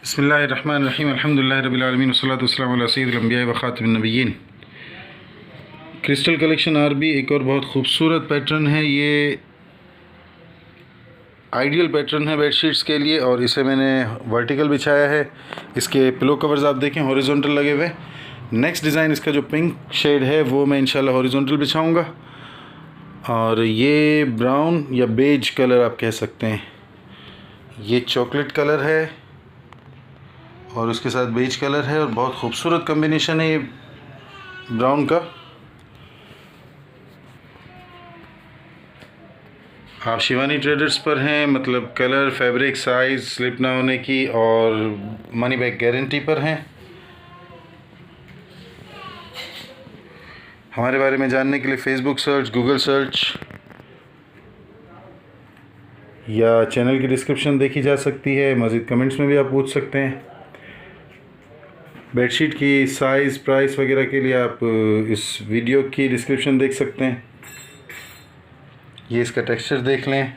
बिस्मिल्लाहिर्रहमानिर्रहीम अल्हम्दुलिल्लाहि रब्बिल आलमीन वस्सलातु वस्सलामु अला सय्यिदिल अंबिया व खातिमिन नबिय्यीन। क्रिस्टल कलेक्शन आरबी एक और बहुत खूबसूरत पैटर्न है। ये आइडियल पैटर्न है बेडशीट्स के लिए और इसे मैंने वर्टिकल बिछाया है। इसके पिलो कवर्स आप देखें हॉरिजॉन्टल लगे हुए। नेक्स्ट डिज़ाइन इसका जो पिंक शेड है वो मैं इंशाल्लाह हॉरिजॉन्टल बिछाऊंगा। और ये ब्राउन या बेज कलर आप कह सकते हैं, ये चॉकलेट कलर है और उसके साथ बेज कलर है और बहुत खूबसूरत कॉम्बिनेशन है ये ब्राउन का। आप शिवानी ट्रेडर्स पर हैं, मतलब कलर, फैब्रिक, साइज़ स्लिप ना होने की और मनी बैक गारंटी पर हैं। हमारे बारे में जानने के लिए फ़ेसबुक सर्च, गूगल सर्च या चैनल की डिस्क्रिप्शन देखी जा सकती है। मज़ीद कमेंट्स में भी आप पूछ सकते हैं। बेडशीट की साइज़, प्राइस वगैरह के लिए आप इस वीडियो की डिस्क्रिप्शन देख सकते हैं। ये इसका टेक्सचर देख लें।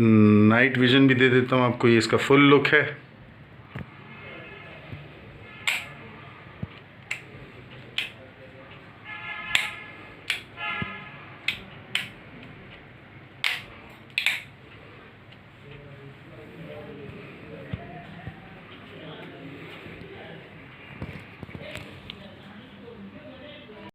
नाइट विज़न भी दे देता हूँ आपको। ये इसका फुल लुक है।